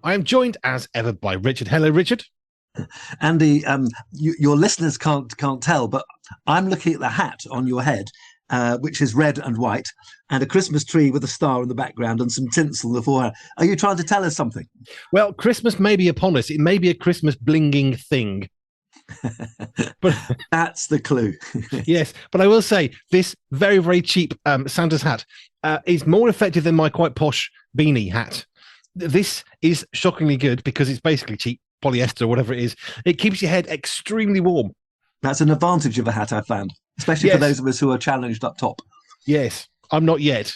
I am joined as ever by Richard. Hello, Richard. Andy, your listeners can't tell, but I'm looking at the hat on your head, which is red and white, and a Christmas tree with a star in the background and some tinsel in the forehead. Are you trying to tell us something? Well, Christmas may be upon us. It may be a Christmas blinging thing. But that's the clue. Yes, but I will say this very, very cheap Santa's hat is more effective than my quite posh beanie hat. This is shockingly good because it's basically cheap polyester or whatever it is. It keeps your head extremely warm. That's an advantage of a hat, I found, especially for those of us who are challenged up top. Yes, I'm not yet.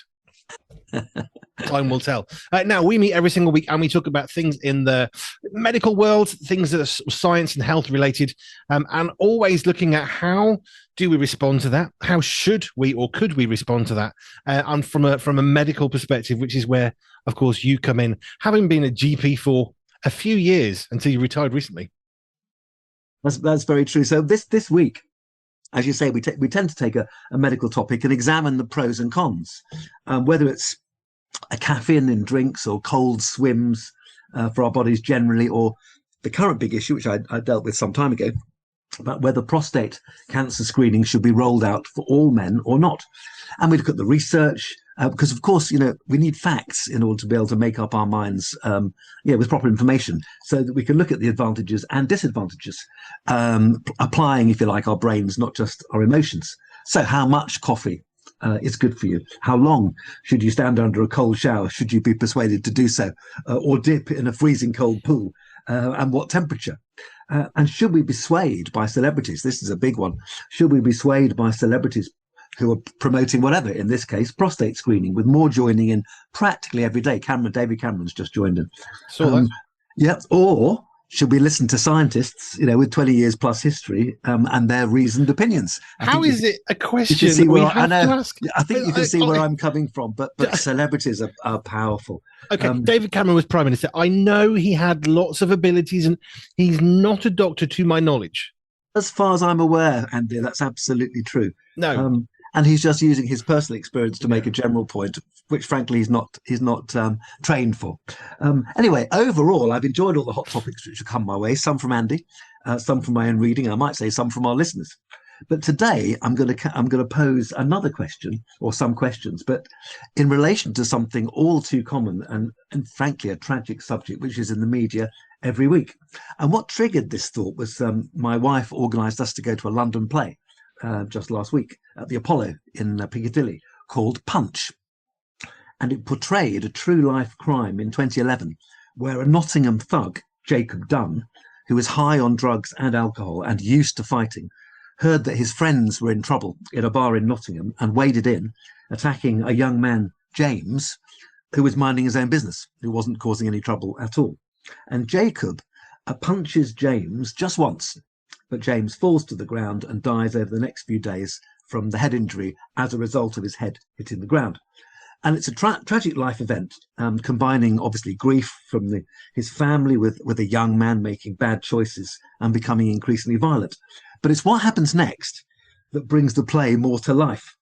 Time will tell. Now, we meet every single week and we talk about things in the medical world, things that are science and health related, and always looking at how do we respond to that? How should we or could we respond to that? And from a medical perspective, which is where, of course, you come in, having been a GP for a few years until you retired recently. That's very true. So this week, as you say, we tend to take a medical topic and examine the pros and cons, whether it's a caffeine in drinks or cold swims for our bodies generally, or the current big issue, which I dealt with some time ago, about whether prostate cancer screening should be rolled out for all men or not. And we look at the research, because, of course, we need facts in order to be able to make up our minds with proper information so that we can look at the advantages and disadvantages, applying, if you like, our brains, not just our emotions. So how much coffee is good for you? How long should you stand under a cold shower? Should you be persuaded to do so? Or dip in a freezing cold pool? And what temperature? And should we be swayed by celebrities? This is a big one. Should we be swayed by celebrities who are promoting whatever, in this case, prostate screening, with more joining in practically every day? David Cameron's just joined in. Yeah. Or should we listen to scientists, with 20 years plus history, and their reasoned opinions? How is it a question I think you can see where I'm coming from, but celebrities are powerful. Okay, David Cameron was Prime Minister. I know he had lots of abilities, and he's not a doctor to my knowledge. As far as I'm aware, Andy, that's absolutely true. No. And he's just using his personal experience to make a general point, which frankly he's not trained for. Anyway, overall, I've enjoyed all the hot topics which have come my way. Some from Andy, some from my own reading. I might say some from our listeners. But today I'm going to pose another question, or some questions, but in relation to something all too common and frankly a tragic subject, which is in the media every week. And what triggered this thought was my wife organised us to go to a London play just last week at the Apollo in Piccadilly, called Punch. And it portrayed a true life crime in 2011, where a Nottingham thug, Jacob Dunn, who was high on drugs and alcohol and used to fighting, heard that his friends were in trouble in a bar in Nottingham and waded in, attacking a young man, James, who was minding his own business, who wasn't causing any trouble at all. And Jacob punches James just once, but James falls to the ground and dies over the next few days from the head injury as a result of his head hitting the ground. And it's a tragic life event, combining obviously grief from his family with a young man making bad choices and becoming increasingly violent. But it's what happens next that brings the play more to life.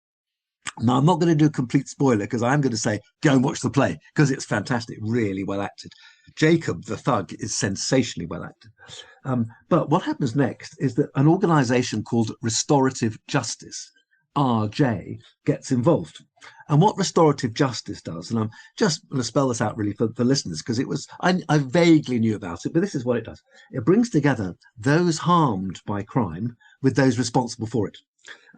Now, I'm not going to do a complete spoiler because I'm going to say, go and watch the play because it's fantastic, really well acted. Jacob, the thug, is sensationally well acted. But what happens next is that an organisation called Restorative Justice, RJ, gets involved. And what Restorative Justice does, and I'm just going to spell this out really for listeners, because I vaguely knew about it, but this is what it does. It brings together those harmed by crime with those responsible for it,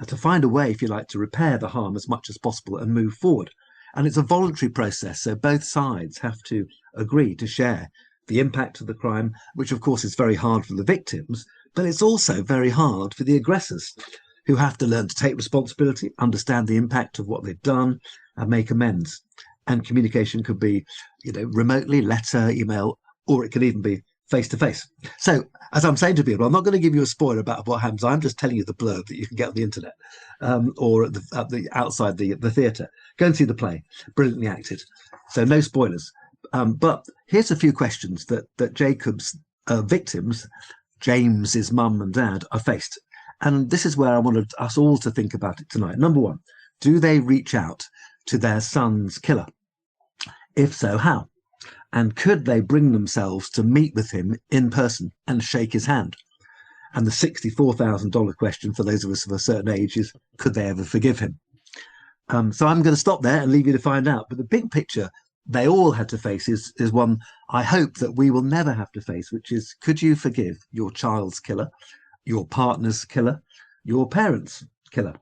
to find a way, if you like, to repair the harm as much as possible and move forward. And it's a voluntary process, so both sides have to agree to share the impact of the crime, which of course is very hard for the victims, but it's also very hard for the aggressors, who have to learn to take responsibility, understand the impact of what they've done, and make amends. And communication could be, remotely, letter, email, or it could even be face-to-face. So, as I'm saying to people, I'm not going to give you a spoiler about what happens. I'm just telling you the blurb that you can get on the internet, or at the outside the theatre. Go and see the play. Brilliantly acted. So no spoilers. But here's a few questions that Jacob's victims, James's mum and dad, are faced. And this is where I wanted us all to think about it tonight. Number one, do they reach out to their son's killer? If so, how? And could they bring themselves to meet with him in person and shake his hand? And the $64,000 question for those of us of a certain age is, could they ever forgive him? So I'm going to stop there and leave you to find out. But the big picture they all had to face is one I hope that we will never have to face, which is, could you forgive your child's killer, your partner's killer, your parents' killer?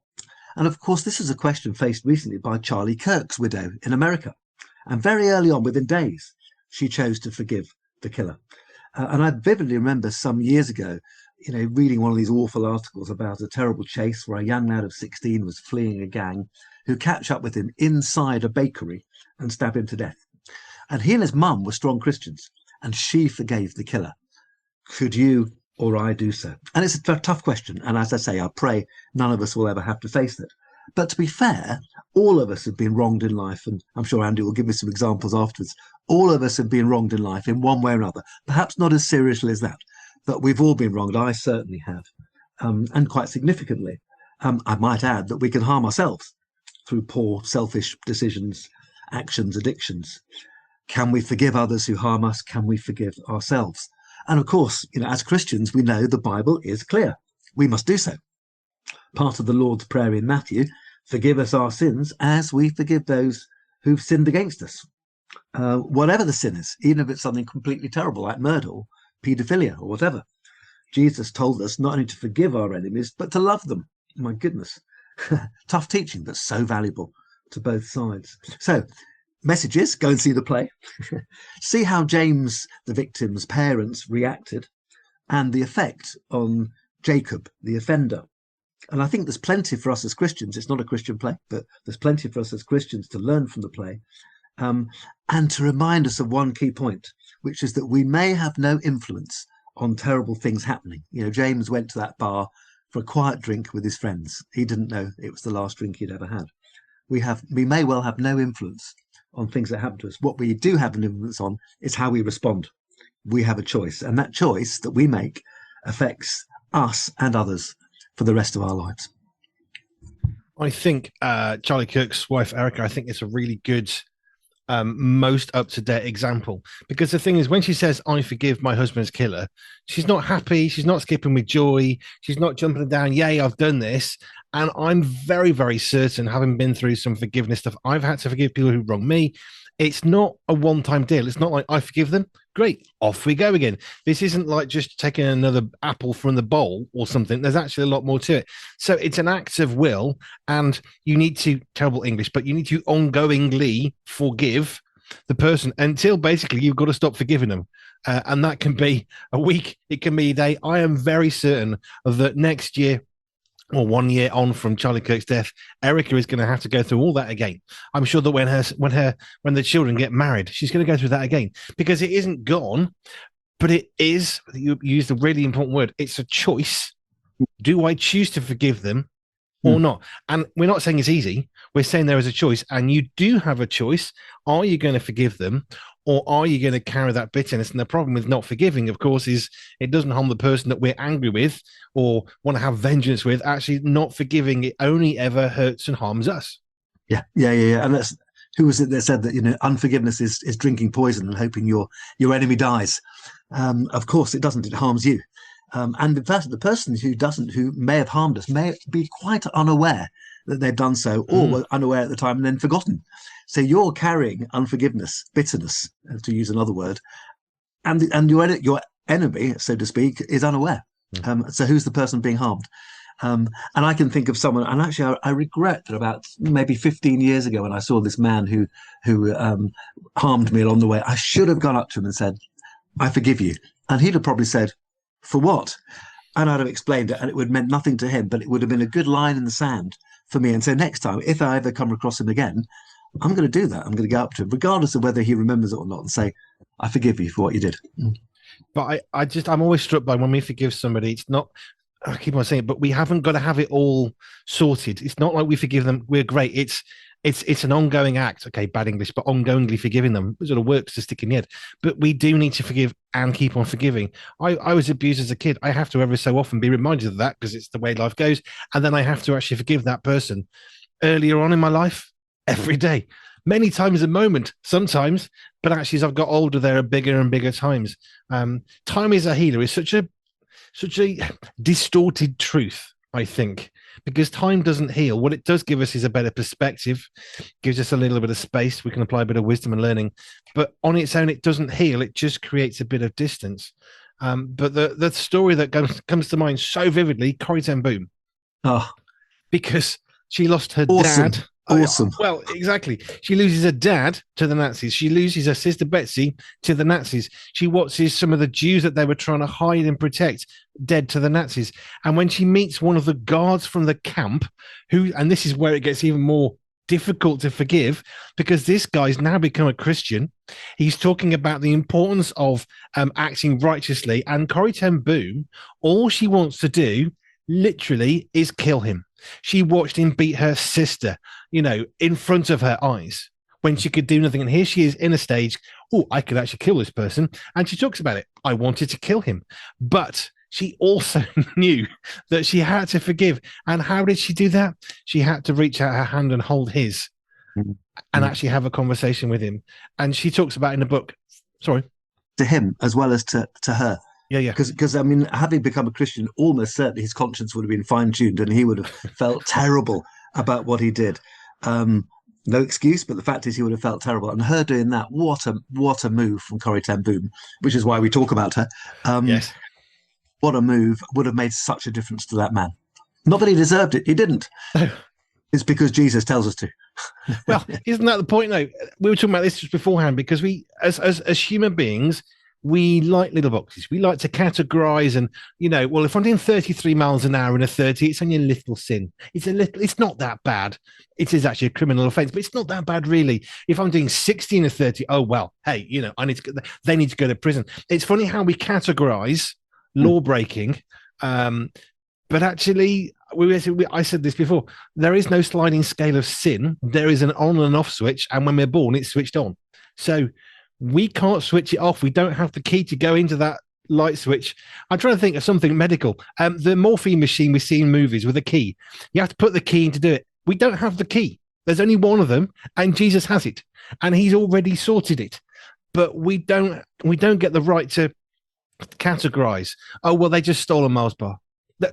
And of course, this is a question faced recently by Charlie Kirk's widow in America. And very early on, within days, she chose to forgive the killer. And I vividly remember some years ago, reading one of these awful articles about a terrible chase where a young lad of 16 was fleeing a gang who catch up with him inside a bakery and stab him to death. And he and his mum were strong Christians, and she forgave the killer. Could you or I do so? And it's a tough question. And as I say, I pray none of us will ever have to face it. But to be fair, all of us have been wronged in life. And I'm sure Andy will give me some examples afterwards. All of us have been wronged in life in one way or another, perhaps not as seriously as that, but we've all been wronged. I certainly have, and quite significantly. I might add that we can harm ourselves through poor, selfish decisions, actions, addictions. Can we forgive others who harm us? Can we forgive ourselves? And of course, as Christians, we know the Bible is clear. We must do so. Part of the Lord's Prayer in Matthew, forgive us our sins as we forgive those who've sinned against us. Whatever the sin is, even if it's something completely terrible like murder or paedophilia or whatever. Jesus told us not only to forgive our enemies, but to love them. My goodness. Tough teaching, but so valuable to both sides. So, messages, go and see the play. See how James, the victim's parents, reacted and the effect on Jacob, the offender. And I think there's plenty for us as Christians. It's not a Christian play, but there's plenty for us as Christians to learn from the play. And to remind us of one key point, which is that we may have no influence on terrible things happening. James went to that bar for a quiet drink with his friends. He didn't know it was the last drink he'd ever had. We may well have no influence on things that happen to us. What we do have an influence on is how we respond. We have a choice, and that choice that we make affects us and others for the rest of our lives. I think Charlie Kirk's wife, Erica, I think it's a really good, most up-to-date example. Because the thing is, when she says, I forgive my husband's killer, she's not happy. She's not skipping with joy. She's not jumping down, yay, I've done this. And I'm very, very certain, having been through some forgiveness stuff, I've had to forgive people who wronged me. It's not a one-time deal. It's not like I forgive them. Great, off we go again. This isn't like just taking another apple from the bowl or something. There's actually a lot more to it. So it's an act of will, and you need to, terrible English, but you need to ongoingly forgive the person until basically you've got to stop forgiving them. And that can be a week. It can be a day. I am very certain that next year, or 1 year on from Charlie Kirk's death, Erica is going to have to go through all that again. I'm sure that when the children get married, she's going to go through that again, because it isn't gone, but it is. You used a really important word. It's a choice. Do I choose to forgive them or not? And we're not saying it's easy. We're saying there is a choice, and you do have a choice. Are you going to forgive them, or are you going to carry that bitterness? And the problem with not forgiving, of course, is it doesn't harm the person that we're angry with or want to have vengeance with. Actually, not forgiving, it only ever hurts and harms us. Yeah. And that's, who was it that said that, unforgiveness is drinking poison and hoping your enemy dies? Of course, it doesn't. It harms you. And in fact, the person who may have harmed us may be quite unaware that they've done so, or were unaware at the time and then forgotten. So you're carrying unforgiveness, bitterness, to use another word, and your enemy, so to speak, is unaware. So who's the person being harmed? And I can think of someone, and actually I regret that about maybe 15 years ago, when I saw this man who harmed me along the way, I should have gone up to him and said, I forgive you. And he'd have probably said, for what? And I'd have explained it, and it would have meant nothing to him, but it would have been a good line in the sand for me. And so next time, if I ever come across him again, I'm going to do that. I'm going to go up to him, regardless of whether he remembers it or not, and say, I forgive you for what you did. But I'm always struck by when we forgive somebody, it's not, I keep on saying it, but we haven't got to have it all sorted. It's not like we forgive them, we're great. It's an ongoing act. Okay, bad English, but ongoingly forgiving them sort of works to stick in the head. But we do need to forgive and keep on forgiving. I was abused as a kid. I have to every so often be reminded of that, because it's the way life goes. And then I have to actually forgive that person earlier on in my life every day. many times a moment, sometimes, but actually, as I've got older, there are bigger and bigger times. Time is a healer is such a distorted truth, I think, because time doesn't heal. What it does give us is a better perspective, gives us a little bit of space. We can apply a bit of wisdom and learning, but on its own, it doesn't heal. It just creates a bit of distance. But the story that comes to mind so vividly, Corrie ten Boom, because she lost her dad. Awesome. Well, exactly. She loses her dad to the Nazis. She loses her sister Betsy to the Nazis. She watches some of the Jews that they were trying to hide and protect dead to the Nazis. And when she meets one of the guards from the camp, and this is where it gets even more difficult to forgive, because this guy's now become a Christian. He's talking about the importance of acting righteously. And Corrie ten Boom, all she wants to do literally is kill him. She watched him beat her sister, in front of her eyes when she could do nothing. And here she is in a stage. Oh, I could actually kill this person. And she talks about it. I wanted to kill him. But she also knew that she had to forgive. And how did she do that? She had to reach out her hand and hold his and actually have a conversation with him. And she talks about in the book, to him as well as to her. Yeah. Because I mean, having become a Christian, almost certainly his conscience would have been fine-tuned and he would have felt terrible about what he did. No excuse, but the fact is he would have felt terrible. And her doing that, what a move from Corrie ten Boom, which is why we talk about her. Yes. What a move, would have made such a difference to that man. Not that he deserved it, he didn't. No. It's because Jesus tells us to. Well, isn't that the point, though? We were talking about this just beforehand, because we, as human beings, we like little boxes. We like to categorize and, well, if I'm doing 33 miles an hour in a 30, it's only a little sin. It's not that bad. It is actually a criminal offense, but it's not that bad, really. If I'm doing 60 in a 30, oh, well, hey, they need to go to prison. It's funny how we categorize law breaking. But actually, I said this before, there is no sliding scale of sin. There is an on and off switch. And when we're born, it's switched on. So we can't switch it off. We don't have the key to go into that light switch. I'm trying to think of something medical. The morphine machine we see in movies with a key. You have to put the key in to do it. We don't have the key. There's only one of them, and Jesus has it, and he's already sorted it. But we don't get the right to categorize. Oh, well, they just stole a Mars bar.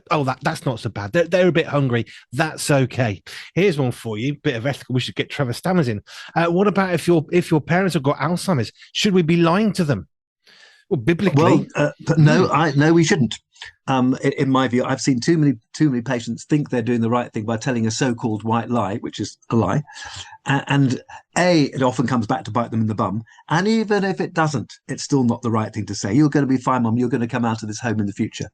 That's not so bad. They're a bit hungry. That's okay. Here's one for you. Bit of ethical. We should get Trevor Stammers in. What about if your parents have got Alzheimer's? Should we be lying to them? Well, biblically, but no, we shouldn't. In my view, I've seen too many patients think they're doing the right thing by telling a so-called white lie, which is a lie, and it often comes back to bite them in the bum. And even if it doesn't, it's still not the right thing to say. You're going to be fine, Mum. You're going to come out of this home in the future.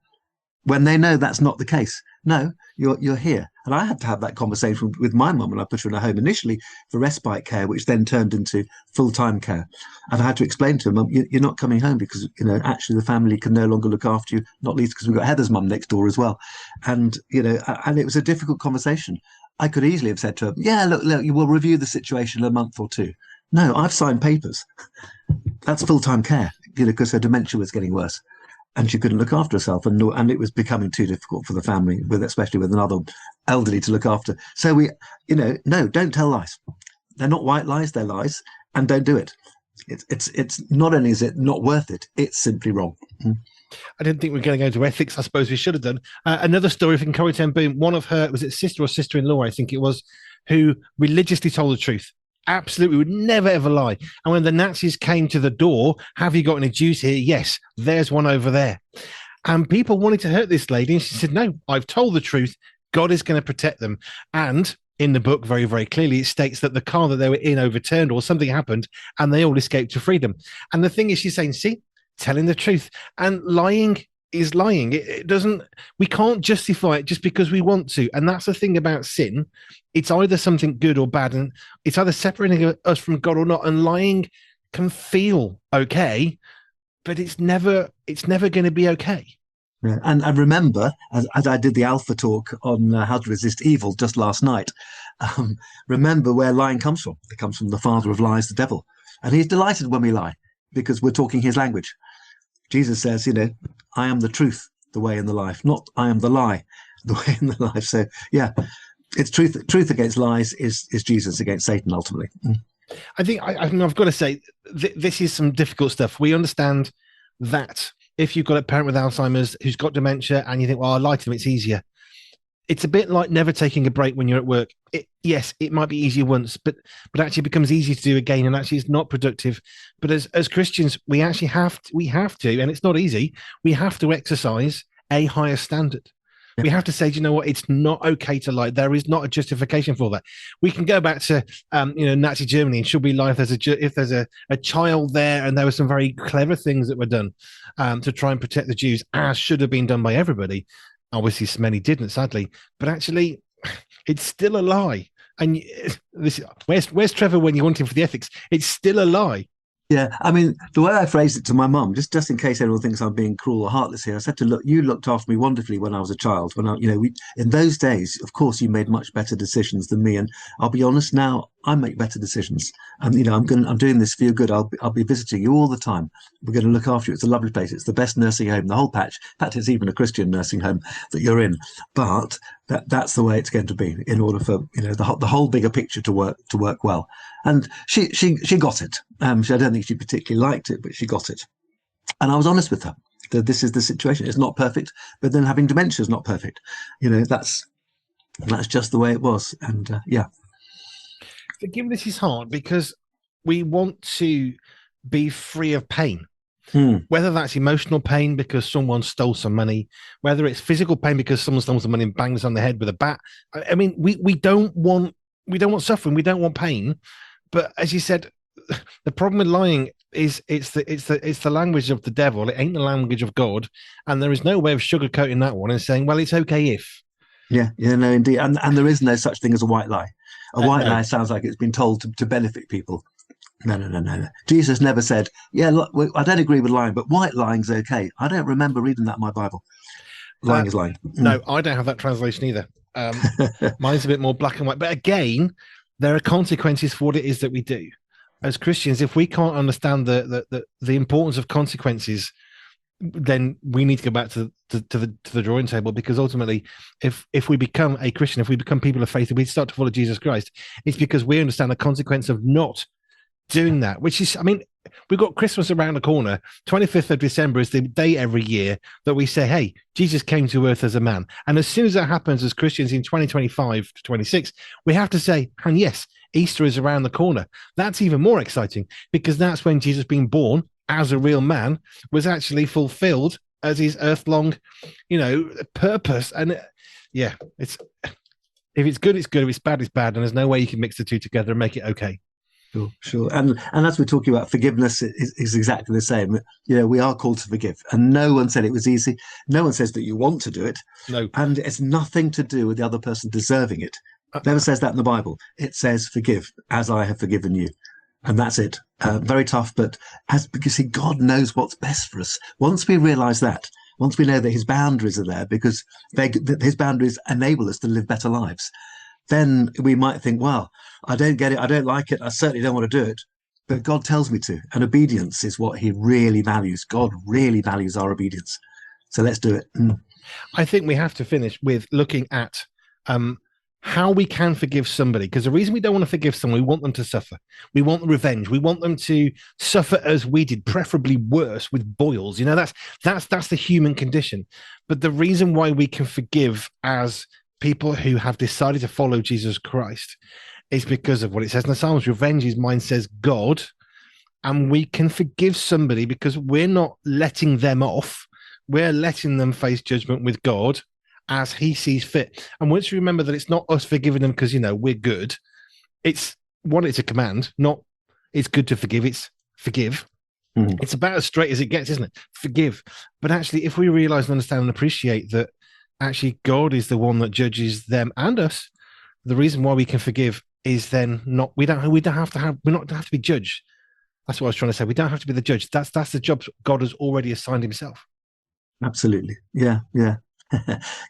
When they know that's not the case. No, you're here. And I had to have that conversation with my mum when I put her in a home initially for respite care, which then turned into full-time care. And I had to explain to her, Mum, you're not coming home because, actually the family can no longer look after you, not least because we've got Heather's mum next door as well. And, and it was a difficult conversation. I could easily have said to her, yeah, look, you will review the situation in a month or two. No, I've signed papers. That's full-time care, because her dementia was getting worse. And she couldn't look after herself, and it was becoming too difficult for the family, especially with another elderly to look after. So no, don't tell lies. They're not white lies; they're lies, and don't do it. It's not only is it not worth it, it's simply wrong. I didn't think we were going to go into ethics. I suppose we should have done. Another story from Corrie ten Boom. One of her, was it sister or sister-in-law? I think it was, who religiously told the truth. Absolutely, would never ever lie. And when the Nazis came to the door, have you got any Jews here? Yes, there's one over there. And people wanted to hurt this lady, and she said, no, I've told the truth. God is going to protect them. And in the book, very, very clearly, it states that the car that they were in overturned or something happened, and they all escaped to freedom. And the thing is, she's saying, see, telling the truth. And lying is lying. It doesn't, we can't justify it just because we want to. And that's the thing about sin. It's either something good or bad, and it's either separating us from God or not. And lying can feel okay, but it's never going to be okay. Yeah. And I remember, as I did the Alpha talk on how to resist evil just last night, remember where lying comes from. It comes from the father of lies, the devil. And he's delighted when we lie because we're talking his language. Jesus says, I am the truth, the way and the life, not I am the lie, the way and the life. So, yeah, it's truth against lies is Jesus against Satan, ultimately. I think I mean, I've got to say this is some difficult stuff. We understand that if you've got a parent with Alzheimer's who's got dementia and you think, well, I'll lie to them, it's easier. It's a bit like never taking a break when you're at work. Yes, it might be easier once, but actually it becomes easy to do again, and actually it's not productive. But as Christians, we actually have to, and it's not easy. We have to exercise a higher standard. We have to say, do you know what? It's not okay to lie. There is not a justification for that. We can go back to, Nazi Germany, and should we lie if there's a child there, and there were some very clever things that were done to try and protect the Jews, as should have been done by everybody. Obviously, many didn't, sadly, but actually, it's still a lie. And where's Trevor when you want him for the ethics? It's still a lie. Yeah, I mean, the way I phrased it to my mum, just in case anyone thinks I'm being cruel or heartless here, I said to look, you looked after me wonderfully when I was a child. When in those days, of course, you made much better decisions than me. And I'll be honest, now I make better decisions. And I'm doing this for your good. I'll be visiting you all the time. We're going to look after you. It's a lovely place. It's the best nursing home, the whole patch. In fact, it's even a Christian nursing home that you're in. But that's the way it's going to be in order for the whole bigger picture to work well. And she got it. I don't think she particularly liked it, but she got it. And I was honest with her that this is the situation. It's not perfect, but then having dementia is not perfect. That's just the way it was. And yeah. Forgiveness is hard because we want to be free of pain. Whether that's emotional pain because someone stole some money, whether it's physical pain because someone stole some money and bangs on the head with a bat. I mean, we don't want suffering. We don't want pain. But as you said, the problem with lying is it's the language of the devil. It ain't the language of God, and there is no way of sugarcoating that one and saying, well, it's okay if. Yeah, no, indeed, and there is no such thing as a white lie. A white lie sounds like it's been told to benefit people. No. Jesus never said, yeah, look, I don't agree with lying, but white lying's okay. I don't remember reading that in my Bible. Lying is lying. No, I don't have that translation either. Mine's a bit more black and white. But again, there are consequences for what it is that we do. As Christians, if we can't understand the importance of consequences, then we need to go back to the drawing table, because ultimately, if we become a Christian, if we become people of faith, if we start to follow Jesus Christ, it's because we understand the consequence of not doing that, which is, I mean, we've got Christmas around the corner. 25th of December is the day every year that we say, hey, Jesus came to earth as a man. And as soon as that happens as Christians in 2025 to 26, we have to say, and yes, Easter is around the corner. That's even more exciting, because that's when Jesus being born as a real man was actually fulfilled as his earth-long, purpose. And yeah, if it's good, it's good. If it's bad, it's bad. And there's no way you can mix the two together and make it okay. Sure. And as we're talking about forgiveness, is exactly the same. We are called to forgive, and no one said it was easy. No one says that you want to do it. No. And it's nothing to do with the other person deserving it. Never says that in the Bible. It says forgive as I have forgiven you. And that's it. Very tough, but because God knows what's best for us. Once we realize that, once we know that his boundaries are there, because his boundaries enable us to live better lives, then we might think, well, I don't get it. I don't like it. I certainly don't want to do it. But God tells me to. And obedience is what he really values. God really values our obedience. So let's do it. I think we have to finish with looking at how we can forgive somebody, because the reason we don't want to forgive someone, we want them to suffer. We want revenge. We want them to suffer as we did, preferably worse, with boils. That's the human condition. But the reason why we can forgive as people who have decided to follow Jesus Christ is because of what it says in the Psalms. Revenge is mine, says God. And we can forgive somebody because we're not letting them off. We're letting them face judgment with God as he sees fit. And once you remember that it's not us forgiving them because, we're good. It's a command, not it's good to forgive. It's forgive. Mm-hmm. It's about as straight as it gets, isn't it? Forgive. But actually, if we realize and understand and appreciate that actually God is the one that judges them and us, the reason why we can forgive is then we don't have to be judged. That's what I was trying to say. We don't have to be the judge. That's the job God has already assigned himself. Absolutely. Yeah.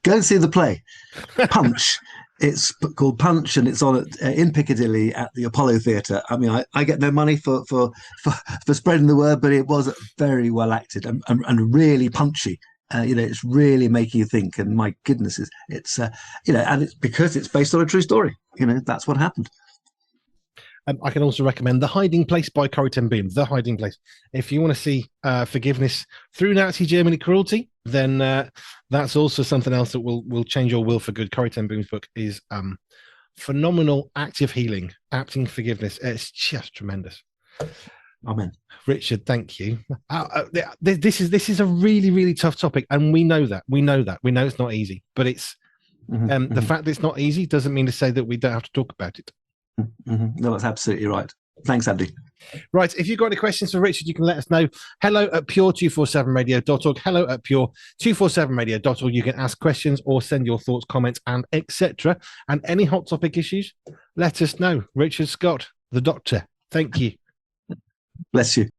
Go and see the play Punch. It's called Punch, and it's on in Piccadilly at the Apollo Theatre. I mean, I get no money for spreading the word, but it was very well acted and really punchy. It's really making you think. And my goodness, it's and it's because it's based on a true story. That's what happened. I can also recommend The Hiding Place by Corrie ten Boom. The Hiding Place. If you want to see forgiveness through Nazi Germany cruelty, then that's also something else that will change your will for good. Corrie ten Boom's book is phenomenal, active healing, acting forgiveness. It's just tremendous. Amen. Richard, thank you. This is a really, really tough topic, and we know that. We know it's not easy, but it's the fact that it's not easy doesn't mean to say that we don't have to talk about it. No, that's absolutely right. Thanks, Andy. Right. If you've got any questions for Richard, you can let us know. hello@pure247radio.org. hello@pure247radio.org. You can ask questions or send your thoughts, comments, and etc. And any hot topic issues, let us know. Richard Scott, the doctor. Thank you. Bless you.